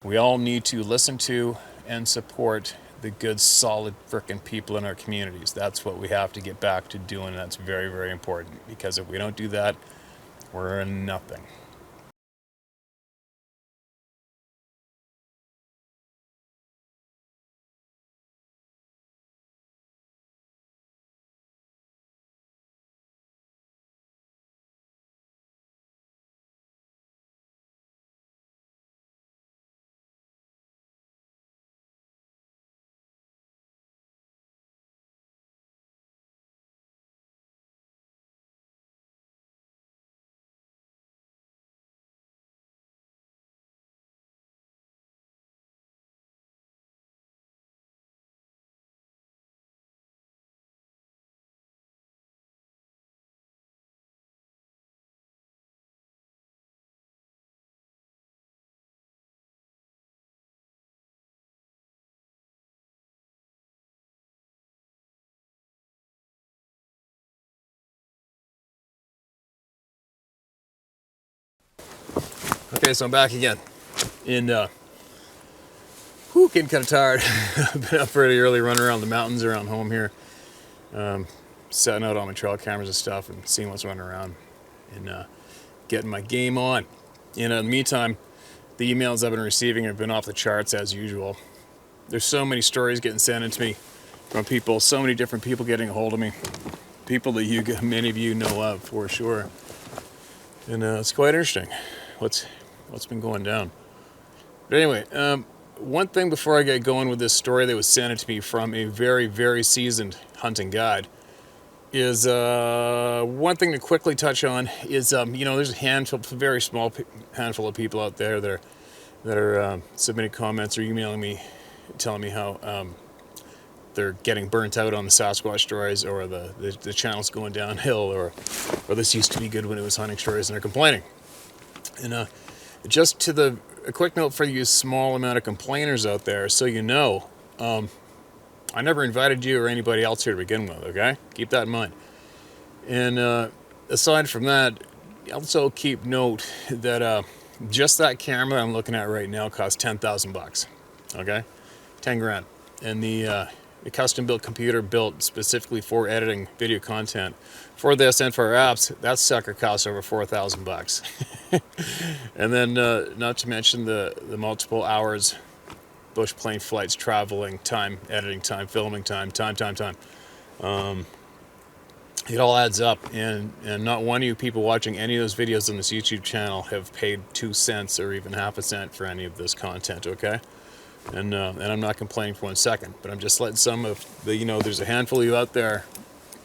We all need to listen to and support the good, solid frickin' people in our communities. That's what we have to get back to doing. And that's very, very important, because if we don't do that, we're in nothing. Okay, so I'm back again. And, getting kind of tired. I've been up pretty early, running around the mountains around home here. Setting out all my trail cameras and stuff and seeing what's running around. And getting my game on. In the meantime, the emails I've been receiving have been off the charts as usual. There's so many stories getting sent into me from people, so many different people getting a hold of me. People that many of you know of for sure. And it's quite interesting what's been going down. But anyway, one thing before I get going with this story that was sent to me from a very, very seasoned hunting guide is one thing to quickly touch on is there's a handful, very small handful of people out there that are submitting comments or emailing me, telling me how they're getting burnt out on the Sasquatch stories, or the channel's going downhill, or this used to be good when it was hunting stories, and they're complaining. And just a quick note for you small amount of complainers out there, so you know, I never invited you or anybody else here to begin with, okay? Keep that in mind. And aside from that, also keep note that just that camera I'm looking at right now costs $10,000, okay? 10 grand. And the custom-built computer built specifically for editing video content for this and for our apps, that sucker costs over $4,000. And then not to mention the multiple hours, bush plane flights, traveling time, editing time, filming time. It all adds up, and not one of you people watching any of those videos on this YouTube channel have paid 2 cents or even half a cent for any of this content, okay? And I'm not complaining for 1 second, but I'm just letting some of the, there's a handful of you out there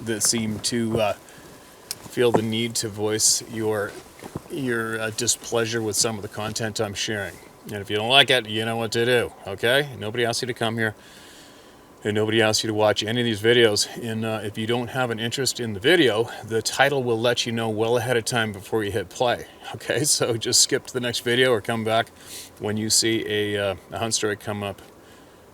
that seem to feel the need to voice your displeasure with some of the content I'm sharing. And if you don't like it, you know what to do, okay? Nobody asked you to come here, and nobody asked you to watch any of these videos. And if you don't have an interest in the video, the title will let you know well ahead of time before you hit play, okay? So just skip to the next video or come back when you see a hunt story come up,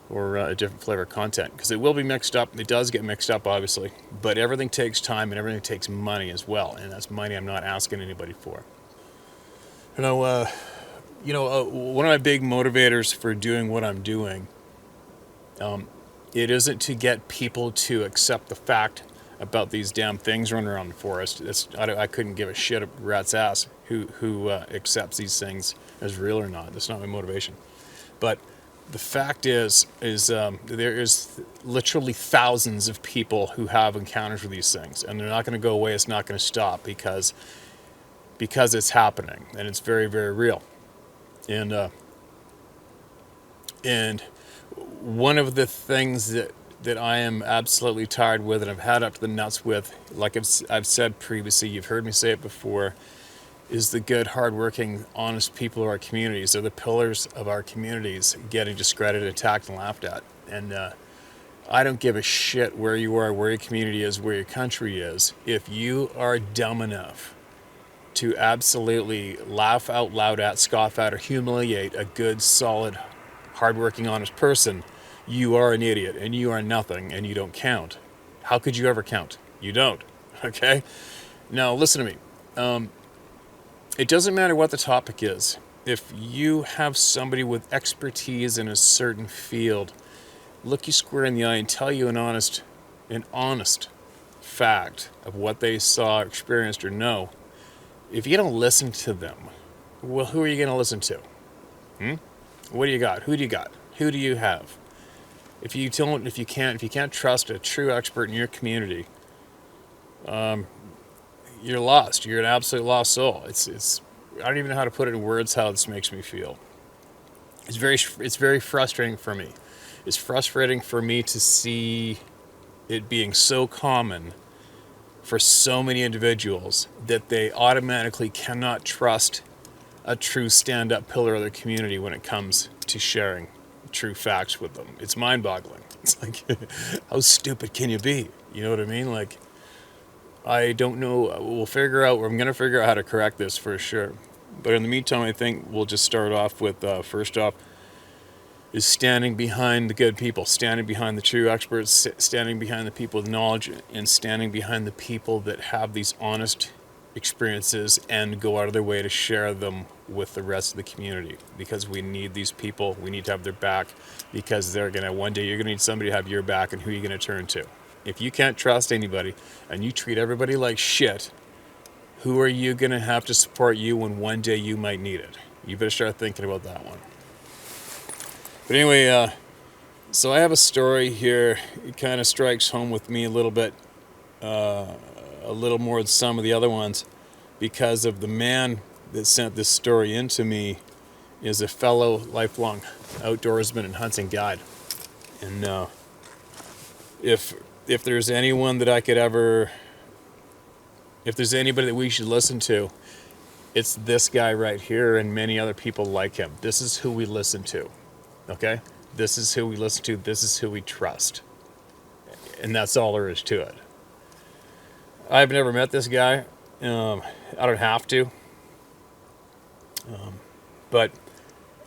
or a different flavor of content, because it will be mixed up. It does get mixed up, obviously, but everything takes time and everything takes money as well, and that's money I'm not asking anybody for. One of my big motivators for doing what I'm doing, it isn't to get people to accept the fact about these damn things running around the forest. I couldn't give a shit a rat's ass who accepts these things as real or not. That's not my motivation. But the fact is there is literally thousands of people who have encounters with these things, and they're not going to go away. It's not going to stop because it's happening, and it's very, very real. And one of the things that I am absolutely tired with, and I've had up to the nuts with, like I've said previously, you've heard me say it before, is the good, hardworking, honest people of our communities. They're the pillars of our communities getting discredited, attacked, and laughed at. And I don't give a shit where you are, where your community is, where your country is. If you are dumb enough to absolutely laugh out loud at, scoff at, or humiliate a good, solid, hardworking, honest person, you are an idiot, and you are nothing, and you don't count. How could you ever count? You don't, okay? Now, listen to me. It doesn't matter what the topic is. if you have somebody with expertise in a certain field look you square in the eye and tell you an honest fact of what they saw, experienced, or know, if you don't listen to them, well, who are you going to listen to? What do you got? Who do you got? Who do you have? If you can't trust a true expert in your community, you're lost. You're an absolute lost soul. It's. I don't even know how to put it in words how this makes me feel. It's very frustrating for me. It's frustrating for me to see it being so common for so many individuals that they automatically cannot trust a true stand-up pillar of their community when it comes to sharing true facts with them. It's mind-boggling. It's like, how stupid can you be? You know what I mean? Like, I don't know. I'm going to figure out how to correct this for sure. But in the meantime, I think we'll just start off with, first off, is standing behind the good people, standing behind the true experts, standing behind the people with knowledge, and standing behind the people that have these honest experiences and go out of their way to share them with the rest of the community, because we need these people. We need to have their back, because one day you're gonna need somebody to have your back, and who are you gonna turn to? If you can't trust anybody and you treat everybody like shit, who are you gonna have to support you when one day you might need it? You better start thinking about that one. But anyway, so I have a story here. It kind of strikes home with me a little bit, a little more than some of the other ones, because of the man that sent this story into me is a fellow lifelong outdoorsman and hunting guide. And if there's anyone that if there's anybody that we should listen to, it's this guy right here and many other people like him. This is who we listen to. Okay? This is who we listen to. This is who we trust. And that's all there is to it. I've never met this guy. I don't have to. But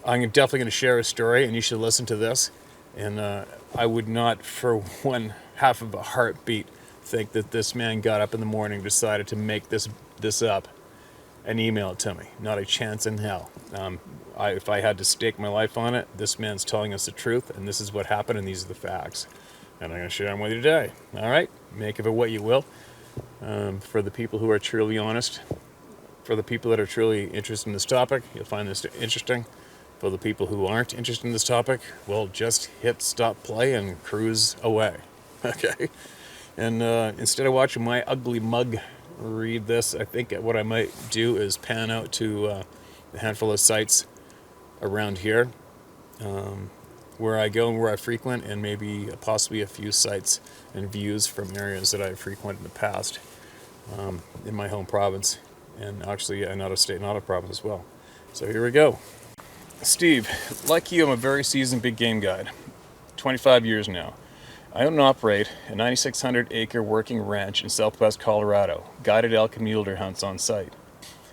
I'm definitely going to share a story, and you should listen to this. And I would not for one half of a heartbeat think that this man got up in the morning, decided to make this up, and email it to me. Not a chance in hell. If I had to stake my life on it, this man's telling us the truth, and this is what happened, and these are the facts. And I'm going to share them with you today. All right? Make of it what you will. For the people who are truly honest, for the people that are truly interested in this topic, you'll find this interesting. For the people who aren't interested in this topic, well, just hit stop play and cruise away. Okay? And instead of watching my ugly mug read this, I think what I might do is pan out to a handful of sites around here where I go and where I frequent, and maybe possibly a few sites and views from areas that I've frequented in the past in my home province, and actually out of state and out of province as well. So here we go. Steve, like you, I'm a very seasoned big game guide, 25 years now. I own and operate a 9,600 acre working ranch in southwest Colorado, guided elk and mule deer hunts on site.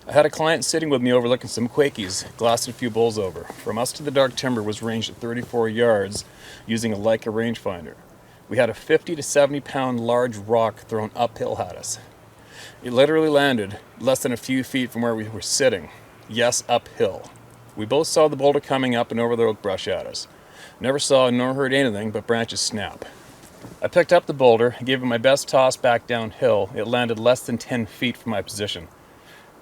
I had a client sitting with me overlooking some quakies, glassed a few bulls over. From us to the dark timber was ranged at 34 yards using a Leica rangefinder. We had a 50 to 70 pound large rock thrown uphill at us. It literally landed less than a few feet from where we were sitting. Yes, uphill. We both saw the boulder coming up and over the oak brush at us. Never saw nor heard anything but branches snap. I picked up the boulder, gave it my best toss back downhill. It landed less than 10 feet from my position.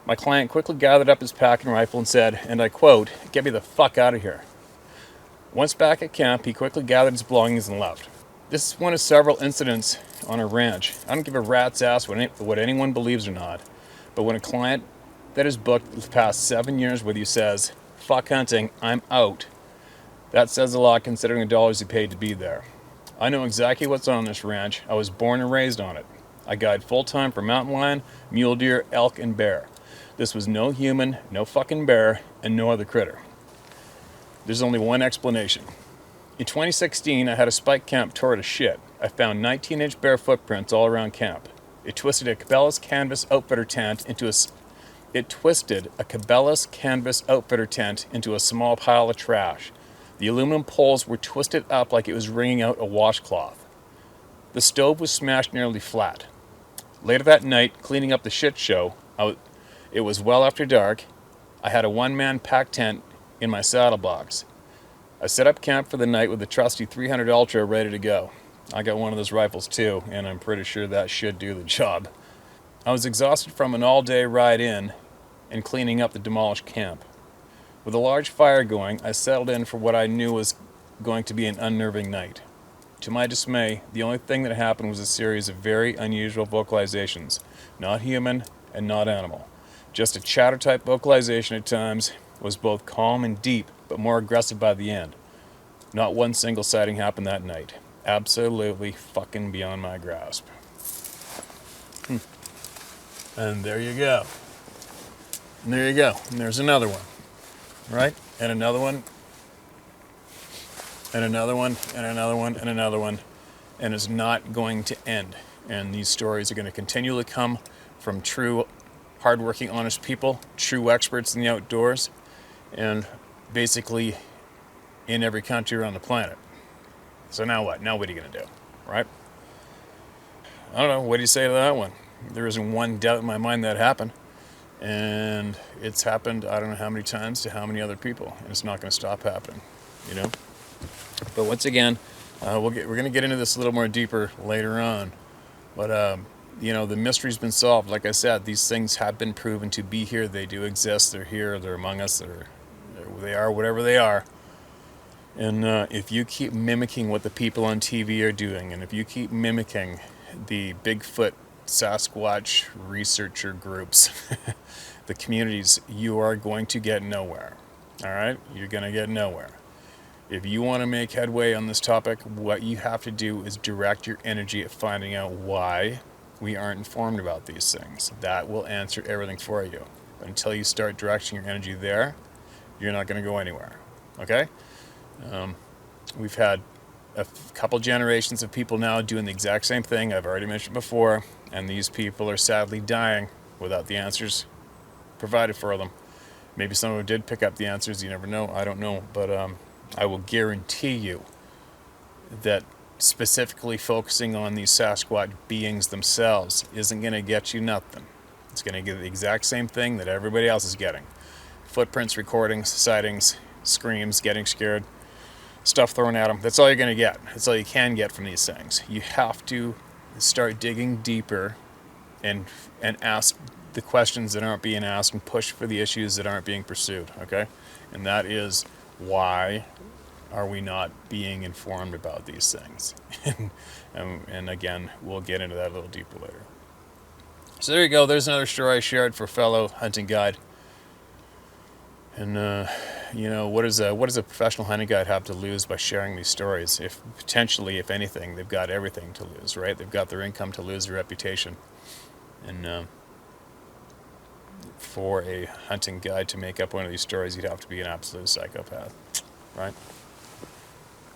My client quickly gathered up his pack and rifle and said, and I quote, "Get me the fuck out of here." Once back at camp, he quickly gathered his belongings and left. This is one of several incidents on a ranch. I don't give a rat's ass what anyone believes or not, but when a client that has booked the past 7 years with you says, "Fuck hunting, I'm out," that says a lot considering the dollars he paid to be there. I know exactly what's on this ranch. I was born and raised on it. I guide full-time for mountain lion, mule deer, elk, and bear. This was no human, no fucking bear, and no other critter. There's only one explanation. In 2016, I had a spike camp tour to shit. I found 19-inch bear footprints all around camp. It twisted a Cabela's canvas outfitter tent into a small pile of trash. The aluminum poles were twisted up like it was wringing out a washcloth. The stove was smashed nearly flat. Later that night, cleaning up the shit show, it was well after dark. I had a one-man pack tent in my saddle box. I set up camp for the night with the trusty 300 Ultra ready to go. I got one of those rifles too, and I'm pretty sure that should do the job. I was exhausted from an all-day ride in and cleaning up the demolished camp. With a large fire going, I settled in for what I knew was going to be an unnerving night. To my dismay, the only thing that happened was a series of very unusual vocalizations, not human and not animal. Just a chatter-type vocalization at times, was both calm and deep, but more aggressive by the end. Not one single sighting happened that night. Absolutely fucking beyond my grasp. And there you go. And there you go. And there's another one. Right? And another one. And another one. And another one. And another one. And it's not going to end. And these stories are going to continually come from true, hardworking, honest people, true experts in the outdoors, and basically in every country around the planet. So now what? Now what are you going to do? Right? I don't know. What do you say to that one? There isn't one doubt in my mind that happened. And it's happened, I don't know how many times to how many other people. And it's not going to stop happening, you know? But once again, we're going to get into this a little more deeper later on. But, you know, the mystery's been solved. Like I said, these things have been proven to be here. They do exist. They're here. They're among us. They are whatever they are. And if you keep mimicking what the people on TV are doing, and if you keep mimicking the Bigfoot, Sasquatch researcher groups, the communities, you are going to get nowhere. All right? You're going to get nowhere. If you want to make headway on this topic, what you have to do is direct your energy at finding out why we aren't informed about these things. That will answer everything for you. But until you start directing your energy there, you're not going to go anywhere. Okay? We've had a couple generations of people now doing the exact same thing I've already mentioned before, and these people are sadly dying without the answers provided for them. Maybe some of them did pick up the answers, you never know, I don't know, but I will guarantee you that specifically focusing on these Sasquatch beings themselves isn't going to get you nothing. It's going to get the exact same thing that everybody else is getting. Footprints, recordings, sightings, screams, getting scared, stuff thrown at them. That's all you're going to get. That's all you can get from these things. You have to start digging deeper and ask the questions that aren't being asked and push for the issues that aren't being pursued, okay? And that is, why are we not being informed about these things? and again, we'll get into that a little deeper later. So there you go. There's another story I shared for fellow hunting guide. And you know, what does a professional hunting guide have to lose by sharing these stories? If potentially, if anything, they've got everything to lose, right? They've got their income to lose, their reputation, and for a hunting guide to make up one of these stories, you'd have to be an absolute psychopath, right?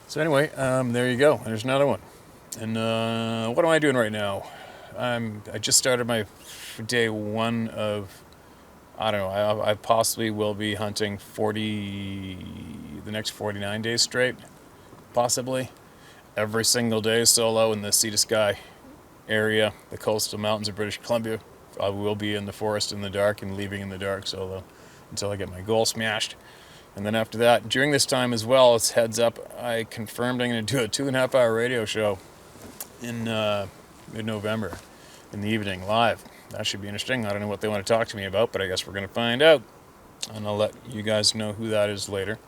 So anyway, there you go. There's another one. And what am I doing right now? I just started my day one of, I don't know, I possibly will be hunting the next 49 days straight, possibly. Every single day solo in the Sea to Sky area, the coastal mountains of British Columbia. I will be in the forest in the dark and leaving in the dark solo until I get my goal smashed. And then after that, during this time as well, it's heads up, I confirmed I'm going to do a 2.5 hour radio show in mid-November in the evening, live. That should be interesting. I don't know what they want to talk to me about, but I guess we're going to find out. And I'll let you guys know who that is later.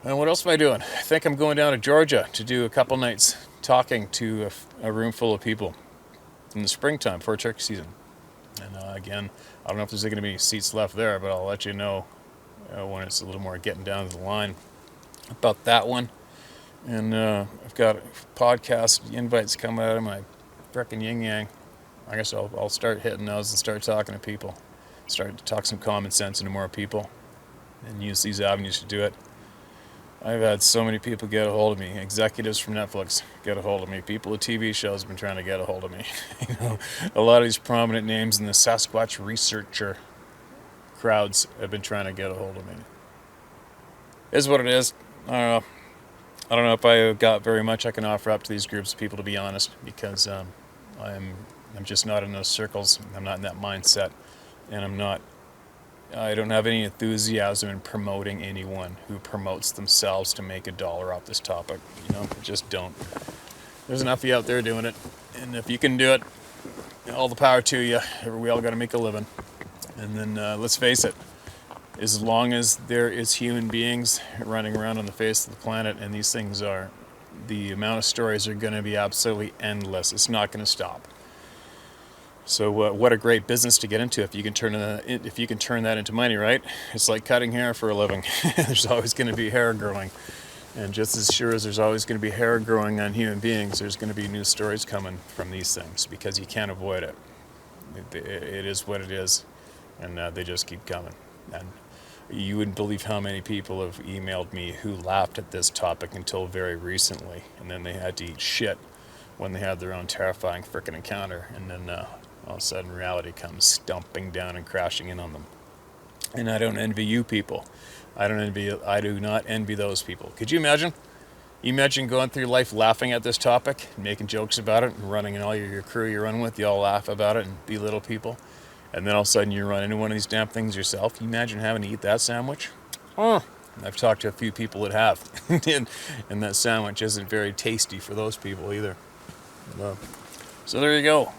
And what else am I doing? I think I'm going down to Georgia to do a couple nights talking to a room full of people in the springtime for turkey season. And again, I don't know if there's going to be seats left there, but I'll let you know when it's a little more getting down to the line about that one. And I've got podcast invites coming out of my frickin' yin-yang. I guess I'll start hitting those and start talking to people. Start to talk some common sense into more people and use these avenues to do it. I've had so many people get a hold of me. Executives from Netflix get a hold of me. People with TV shows have been trying to get a hold of me. You know, a lot of these prominent names in the Sasquatch researcher crowds have been trying to get a hold of me. It is what it is. I don't know if I got very much I can offer up to these groups of people, to be honest, because I'm just not in those circles. I'm not in that mindset, and I'm not I don't have any enthusiasm in promoting anyone who promotes themselves to make $1 off this topic. You know, I just don't. There's enough of you out there doing it, and if you can do it, all the power to you. We all got to make a living. And then let's face it, as long as there is human beings running around on the face of the planet, and these things are, the amount of stories are going to be absolutely endless. It's not going to stop. So what a great business to get into if you can turn that into money, right? It's like cutting hair for a living. There's always going to be hair growing, and just as sure as there's always going to be hair growing on human beings, there's going to be new stories coming from these things because you can't avoid it. It is what it is, and they just keep coming. And you wouldn't believe how many people have emailed me who laughed at this topic until very recently, and then they had to eat shit when they had their own terrifying frickin' encounter, and then all of a sudden reality comes stomping down and crashing in on them. And I don't envy you people. I do not envy those people. Could you imagine? You imagine going through life laughing at this topic, making jokes about it, and running, and all your crew you run with, you all laugh about it and belittle people, and then all of a sudden you run into one of these damn things yourself. You imagine having to eat that sandwich? Oh, I've talked to a few people that have, and that sandwich isn't very tasty for those people either. So there you go.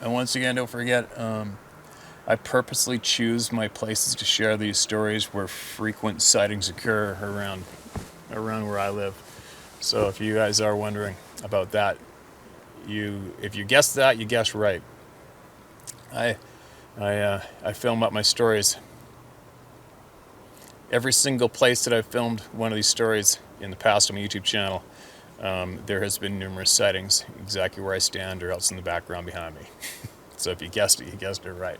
And once again, don't forget, I purposely choose my places to share these stories where frequent sightings occur around where I live. So if you guys are wondering about that, if you guessed that, you guessed right. I film up my stories. Every single place that I've filmed one of these stories in the past on my YouTube channel, there has been numerous sightings exactly where I stand or else in the background behind me. So if you guessed it, you guessed it right.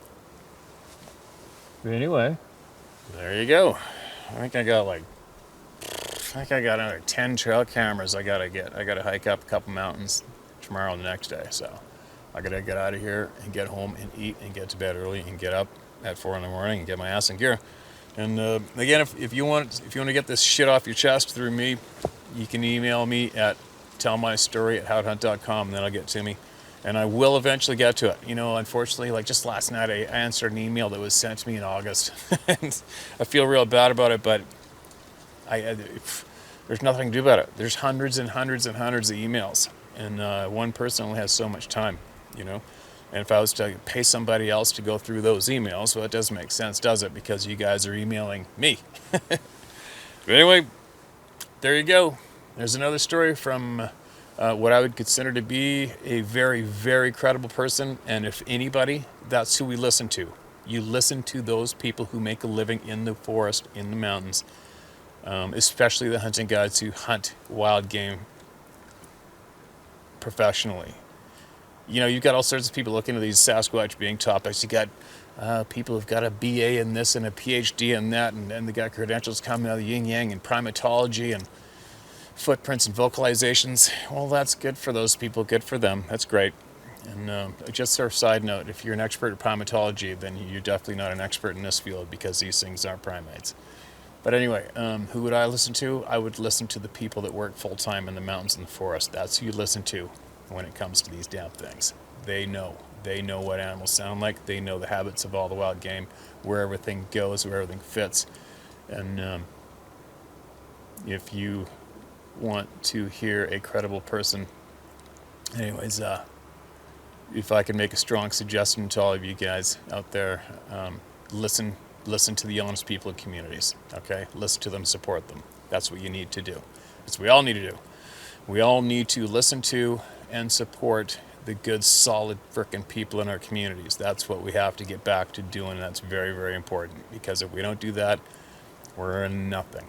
But anyway, there you go. I think I got another 10 trail cameras I gotta hike up a couple mountains tomorrow and the next day. So I gotta get out of here and get home and eat and get to bed early and get up at 4 in the morning and get my ass in gear. And again, if you want to get this shit off your chest through me, you can email me at tellmystory@houndhunt.com, and that'll get to me. And I will eventually get to it. You know, unfortunately, like just last night, I answered an email that was sent to me in August. And I feel real bad about it, but there's nothing to do about it. There's hundreds and hundreds and hundreds of emails, and one person only has so much time, you know. And if I was to pay somebody else to go through those emails, well, it doesn't make sense, does it? Because you guys are emailing me. But anyway, there you go. There's another story from what I would consider to be a very, very credible person. And if anybody, that's who we listen to. You listen to those people who make a living in the forest, in the mountains, especially the hunting guides who hunt wild game professionally. You know, you've got all sorts of people looking at these Sasquatch being topics. You got people who've got a BA in this and a PhD in that, and they got credentials coming out of the yin yang and primatology and footprints and vocalizations. Well, that's good for those people. Good for them. That's great. And just a side note, if you're an expert in primatology, then you're definitely not an expert in this field because these things aren't primates. But anyway, who would I listen to? I would listen to the people that work full-time in the mountains and the forest. That's who you listen to when it comes to these damn things. They know what animals sound like. They know the habits of all the wild game, where everything goes, where everything fits. And if you want to hear a credible person, anyways, if I can make a strong suggestion to all of you guys out there, listen to the honest people in communities, okay? Listen to them, support them. That's what you need to do. That's what we all need to do. We all need to listen to and support the good, solid frickin' people in our communities. That's what we have to get back to doing. That's very, very important, because if we don't do that, we're in nothing.